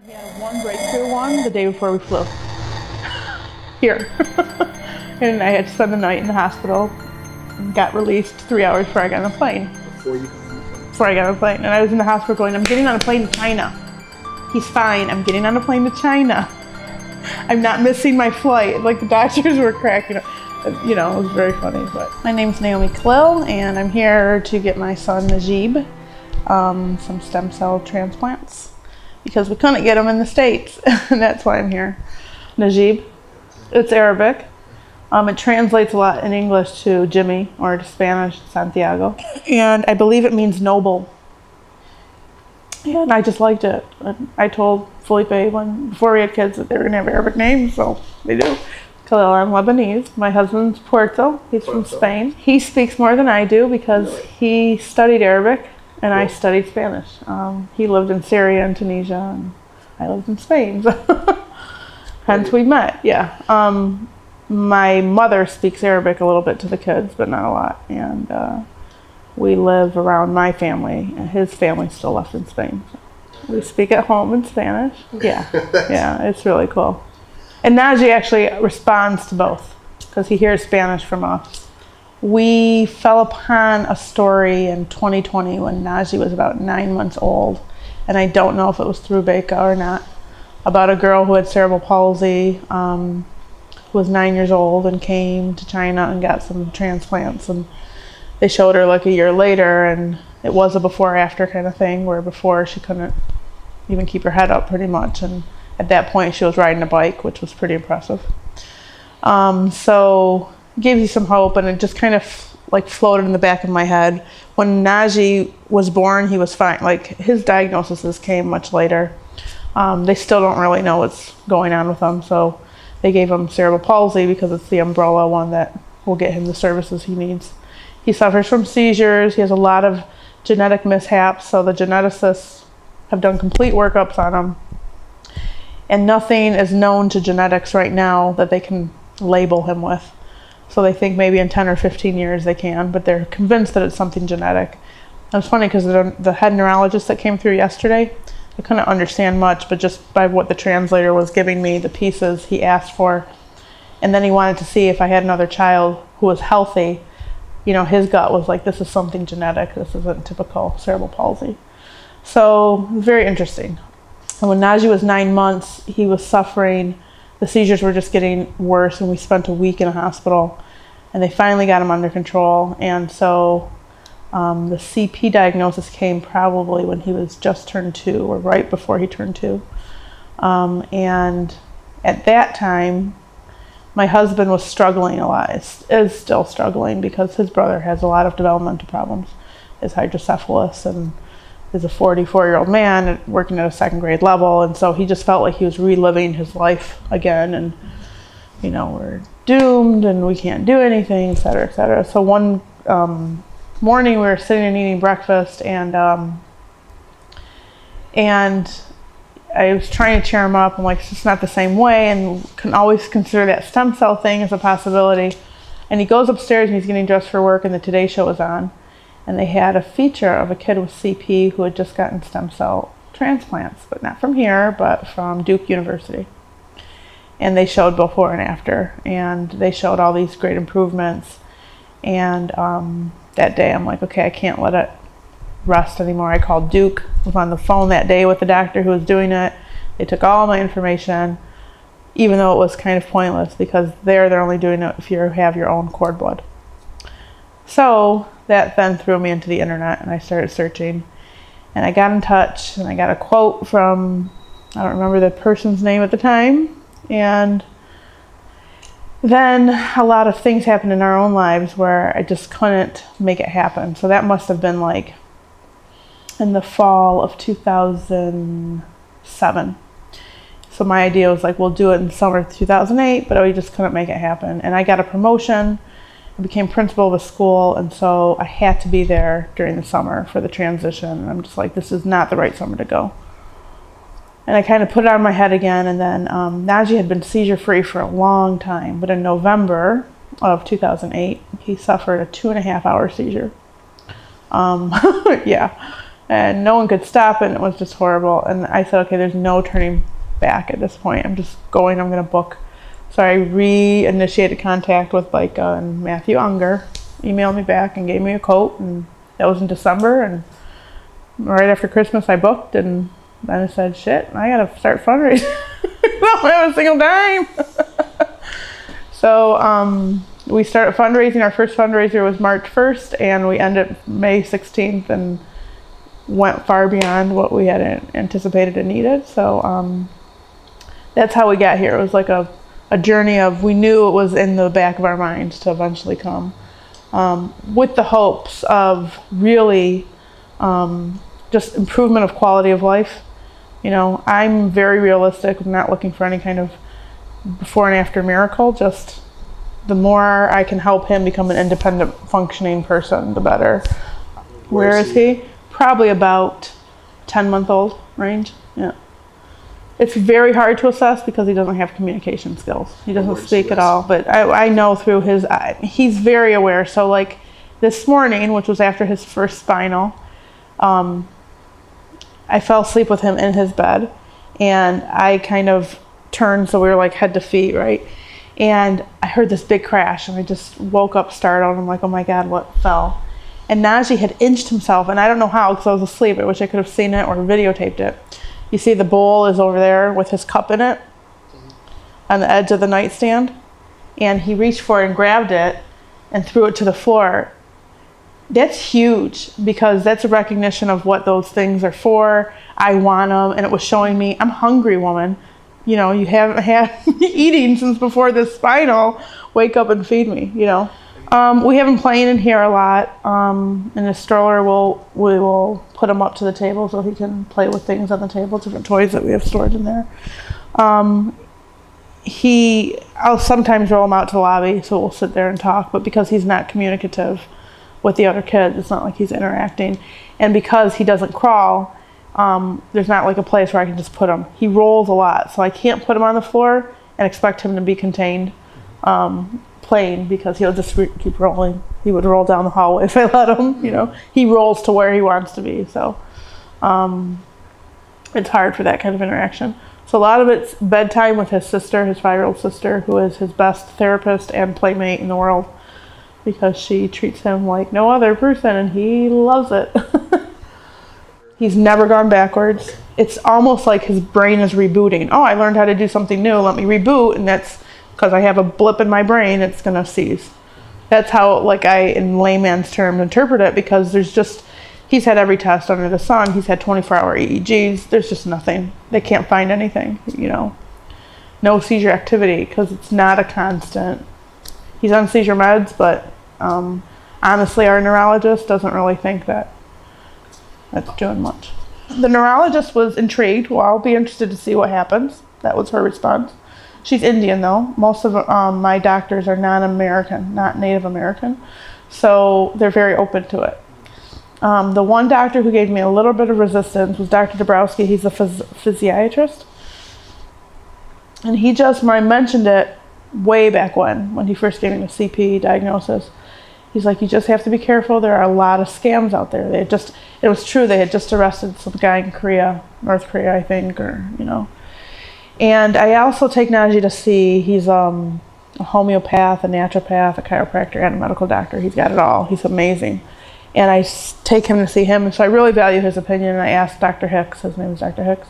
He had one breakthrough one the day before we flew here. And I had to spend the night in the hospital and got released 3 hours before I got on the plane. Before I got on the plane. And I was in the hospital going, I'm getting on a plane to China. He's fine. I'm getting on a plane to China. I'm not missing my flight. Like the doctors were cracking up. You know, it was very funny. But my name's Khalil, and I'm here to get my son Najib some stem cell transplants because we couldn't get them in the States, and that's why I'm here. Najib, it's Arabic. It translates a lot in English to Jimmy, or to Spanish, Santiago. And I believe it means noble. And I just liked it. I told Felipe before we had kids that they were gonna have Arabic names, so they do. Khalil, I'm Lebanese. My husband's Puerto. He's from Spain. He speaks more than I do because he studied Arabic and I studied Spanish. He lived in Syria and Tunisia, and I lived in Spain. Hence we met, yeah. My mother speaks Arabic a little bit to the kids, but not a lot. And we live around my family, and his family's still left in Spain. So we speak at home in Spanish. Yeah, yeah, it's really cool. And Najib actually responds to both because he hears Spanish from us. We fell upon a story in 2020 when Najib was about 9 months old, and I don't know if it was through Becca or not, about a girl who had cerebral palsy, who was 9 years old and came to China and got some transplants. And they showed her like a year later, and it was a before-after kind of thing, where before she couldn't even keep her head up pretty much. And at that point, she was riding a bike, which was pretty impressive. So it gave you some hope, and it just kind of like floated in the back of my head. When Najib was born, he was fine. Like his diagnoses came much later. They still don't really know what's going on with him, so they gave him cerebral palsy because it's the umbrella one that will get him the services he needs. He suffers from seizures. He has a lot of genetic mishaps, so the geneticists have done complete workups on him. And nothing is known to genetics right now that they can label him with. So they think maybe in 10 or 15 years they can, but they're convinced that it's something genetic. And it's funny because the head neurologist that came through yesterday, I couldn't understand much, but just by what the translator was giving me, the pieces he asked for. And then he wanted to see if I had another child who was healthy. You know, his gut was like, this is something genetic. This isn't typical cerebral palsy. So very interesting. And when Najib was 9 months, he was suffering. The seizures were just getting worse, and we spent a week in a hospital, and they finally got him under control. And so the CP diagnosis came probably when he was just turned 2, or right before he turned 2. And at that time, my husband was struggling a lot, is still struggling, because his brother has a lot of developmental problems. His hydrocephalus, and is a 44-year-old man working at a 2nd grade level, and so he just felt like he was reliving his life again, and you know, we're doomed and we can't do anything, et cetera, et cetera. So one morning we were sitting and eating breakfast, and I was trying to cheer him up. I'm like, it's just not the same way, and can always consider that stem cell thing as a possibility. And he goes upstairs and he's getting dressed for work, and the Today Show was on. And they had a feature of a kid with CP who had just gotten stem cell transplants, but not from here, but from Duke University. And they showed before and after, and they showed all these great improvements. And that day I'm like, okay, I can't let it rest anymore. I called Duke, was on the phone that day with the doctor who was doing it. They took all my information, even though it was kind of pointless, because they're only doing it if you have your own cord blood. So that then threw me into the internet, and I started searching, and I got in touch, and I got a quote from, I don't remember the person's name at the time, and then a lot of things happened in our own lives where I just couldn't make it happen. So that must have been like in the fall of 2007. So my idea was like, we'll do it in summer of 2008, but we just couldn't make it happen. And I got a promotion. I became principal of a school, and so I had to be there during the summer for the transition. And I'm just like, this is not the right summer to go. And I kind of put it on my head again, and then Najib had been seizure-free for a long time, but in November of 2008, he suffered a 2.5-hour seizure. Yeah, and no one could stop it, and it was just horrible. And I said, okay, there's no turning back at this point. I'm just going, I'm going to book. So I reinitiated contact with Leica, and Matthew Unger emailed me back and gave me a quote, and that was in December, and right after Christmas I booked, and then I said, shit, I gotta start fundraising. I don't have a single dime. So we started fundraising. Our first fundraiser was March 1st, and we ended May 16th, and went far beyond what we had anticipated and needed. So that's how we got here. It was like a journey of, we knew it was in the back of our minds to eventually come, with the hopes of really just improvement of quality of life. You know, I'm very realistic. I'm not looking for any kind of before and after miracle. Just the more I can help him become an independent functioning person, the better. Where is he? Probably about 10-month-old range. Yeah. It's very hard to assess because he doesn't have communication skills. He doesn't speak at all, but I know through his, he's very aware. So like this morning, which was after his first spinal, I fell asleep with him in his bed, and I kind of turned, so we were like head to feet, right? And I heard this big crash, and I just woke up startled. I'm like, oh my God, what fell? And Najib had inched himself, and I don't know how because I was asleep. I wish I could have seen it or videotaped it. You see the bowl is over there with his cup in it on the edge of the nightstand, and he reached for it and grabbed it and threw it to the floor. That's huge, because that's a recognition of what those things are for. I want them, and it was showing me, I'm hungry, woman. You know, you haven't had eating since before this spinal. Wake up and feed me, you know. We have him playing in here a lot. In his stroller, we will put him up to the table so he can play with things on the table, different toys that we have stored in there. I'll sometimes roll him out to the lobby, so we'll sit there and talk, but because he's not communicative with the other kids, it's not like he's interacting. And because he doesn't crawl, there's not like a place where I can just put him. He rolls a lot, so I can't put him on the floor and expect him to be contained playing, because he'll just keep rolling. He would roll down the hallway if I let him, you know. He rolls to where he wants to be, so it's hard for that kind of interaction. So a lot of it's bedtime with his sister, his 5-year-old sister, who is his best therapist and playmate in the world, because she treats him like no other person, and he loves it. He's never gone backwards. It's almost like his brain is rebooting. Oh, I learned how to do something new. Let me reboot, and that's because I have a blip in my brain. It's going to cease. That's how, like, I, in layman's terms, interpret it, because there's just, he's had every test under the sun. He's had 24-hour EEGs. There's just nothing. They can't find anything, you know. No seizure activity, because it's not a constant. He's on seizure meds, but honestly, our neurologist doesn't really think that that's doing much. The neurologist was intrigued. Well, I'll be interested to see what happens. That was her response. She's Indian, though. Most of my doctors are non-American, not Native American, so they're very open to it. The one doctor who gave me a little bit of resistance was Dr. Dabrowski. He's a physiatrist. And he just, when I mentioned it way back when he first gave me the CP diagnosis, he's like, you just have to be careful. There are a lot of scams out there. It was true, they had just arrested some guy in Korea, North Korea, I think, or, you know. And I also take Najib to see, he's a homeopath, a naturopath, a chiropractor, and a medical doctor. He's got it all. He's amazing. And I take him to see him, and so I really value his opinion. And I asked Dr. Hicks, his name is Dr. Hicks,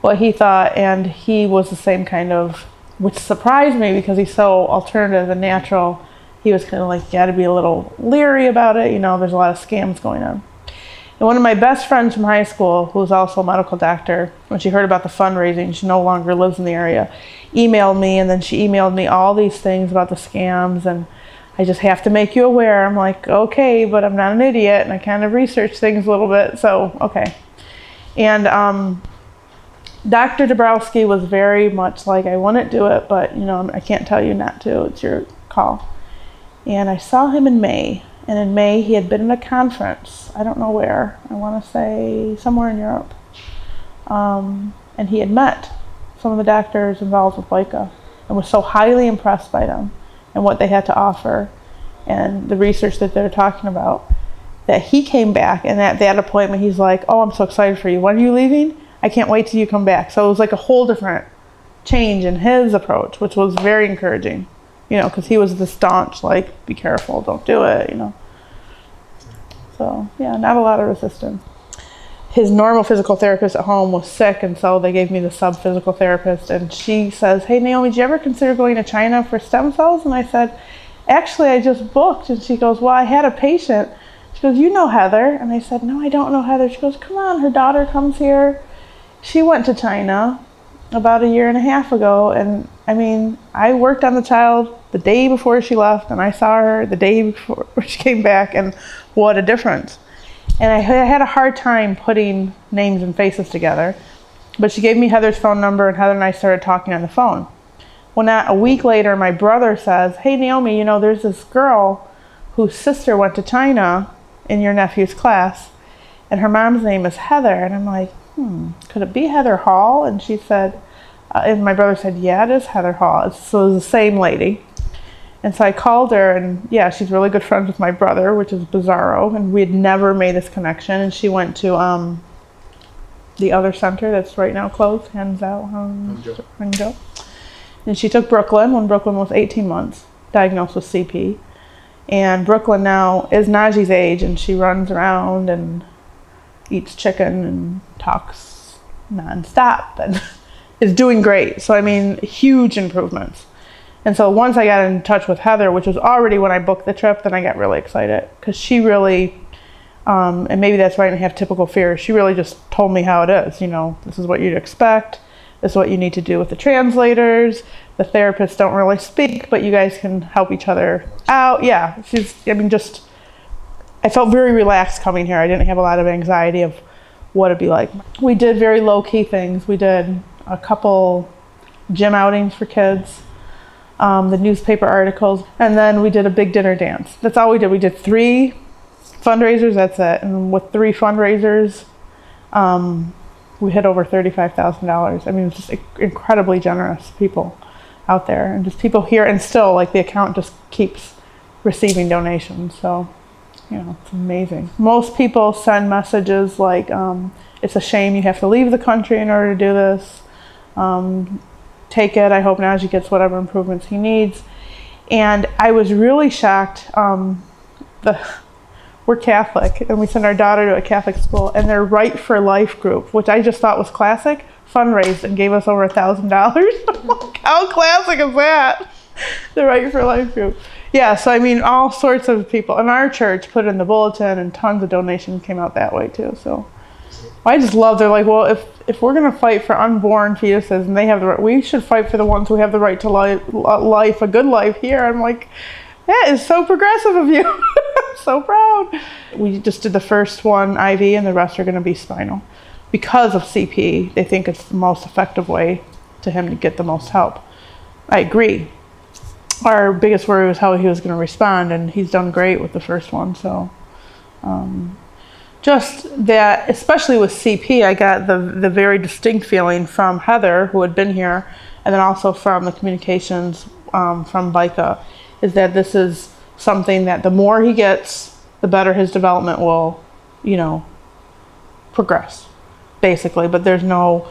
what he thought, and he was the same kind of, which surprised me because he's so alternative and natural. He was kind of like, you got to be a little leery about it. You know, there's a lot of scams going on. And one of my best friends from high school, who was also a medical doctor, when she heard about the fundraising, she no longer lives in the area, emailed me, and then she emailed me all these things about the scams, and I just have to make you aware. I'm like, okay, but I'm not an idiot, and I kind of researched things a little bit, so okay. And Dr. Dabrowski was very much like, I want to do it, but you know, I can't tell you not to. It's your call. And I saw him in May, and in May he had been at a conference. I don't know where. I want to say somewhere in Europe. And he had met some of the doctors involved with Leica and was so highly impressed by them and what they had to offer and the research that they're talking about, that he came back, and at that appointment he's like, oh, I'm so excited for you. When are you leaving? I can't wait till you come back. So it was like a whole different change in his approach, which was very encouraging, you know, because he was the staunch, like, be careful, don't do it, you know. So yeah, not a lot of resistance. His normal physical therapist at home was sick, and so they gave me the sub-physical therapist, and she says, hey Naomi, did you ever consider going to China for stem cells? And I said, actually I just booked. And she goes, well, I had a patient. She goes, you know Heather? And I said, no, I don't know Heather. She goes, come on, her daughter comes here. She went to China about 1.5 years ago, and I mean, I worked on the child the day before she left, and I saw her the day before she came back, and what a difference. And I had a hard time putting names and faces together, but she gave me Heather's phone number, and Heather and I started talking on the phone. Well, not a week later, my brother says, hey Naomi, you know, there's this girl whose sister went to China in your nephew's class, and her mom's name is Heather. And I'm like, could it be Heather Hall? And she said, and my brother said, yeah, it is Heather Hall. So it was the same lady. And so I called her, and yeah, she's really good friends with my brother, which is bizarro, and we had never made this connection. And she went to the other center that's right now closed, Hangzhou. And she took Brooklyn when Brooklyn was 18 months, diagnosed with CP. And Brooklyn now is Najib's age, and she runs around and eats chicken and talks nonstop and is doing great. So I mean, huge improvements. And so once I got in touch with Heather, which was already when I booked the trip, then I got really excited, because she really, and maybe that's why I didn't have typical fears, she really just told me how it is. You know, this is what you'd expect. This is what you need to do with the translators. The therapists don't really speak, but you guys can help each other out. Yeah, I felt very relaxed coming here. I didn't have a lot of anxiety of what it'd be like. We did very low-key things. We did a couple gym outings for kids, the newspaper articles, and then we did a big dinner dance. That's all we did. We did 3 fundraisers, that's it. And with 3 fundraisers, we hit over $35,000. I mean, it was just incredibly generous people out there, and just people here, and still, like, the account just keeps receiving donations. So, you know, it's amazing. Most people send messages like, it's a shame you have to leave the country in order to do this. Take it. I hope Najib gets whatever improvements he needs. And I was really shocked. We're Catholic, and we send our daughter to a Catholic school, and their Right for Life group, which I just thought was classic, fundraised and gave us over $1,000. I'm like, how classic is that? The Right for Life group. Yeah, so I mean, all sorts of people. And our church put in the bulletin, and tons of donations came out that way too. So I just love, they're like, well, if we're going to fight for unborn fetuses and they have the right, we should fight for the ones who have the right to life, a good life here. I'm like, that is so progressive of you. I'm so proud. We just did the first one IV, and the rest are going to be spinal. Because of CP, they think it's the most effective way to him to get the most help. I agree. Our biggest worry was how he was going to respond, and he's done great with the first one. So just that, especially with CP, I got the very distinct feeling from Heather, who had been here, and then also from the communications from BICA, is that this is something that the more he gets, the better his development will, you know, progress, basically. But there's no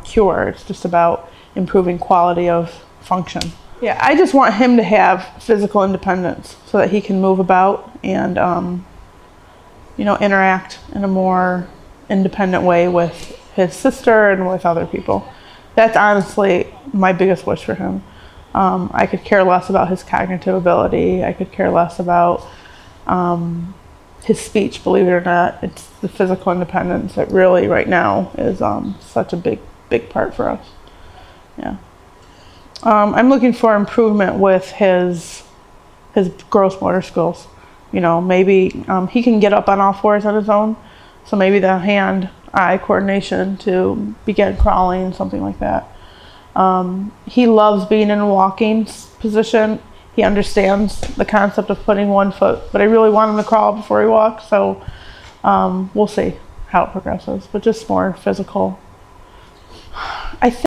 cure. It's just about improving quality of function. Yeah, I just want him to have physical independence so that he can move about and, you know, interact in a more independent way with his sister and with other people. That's honestly my biggest wish for him. I could care less about his cognitive ability. I could care less about his speech, believe it or not. It's the physical independence that really right now is such a big part for us. Yeah. I'm looking for improvement with his gross motor skills. You know, maybe he can get up on all fours on his own. So maybe the hand-eye coordination to begin crawling, something like that. He loves being in a walking position. He understands the concept of putting one foot, but I really want him to crawl before he walks. So we'll see how it progresses, but just more physical. I think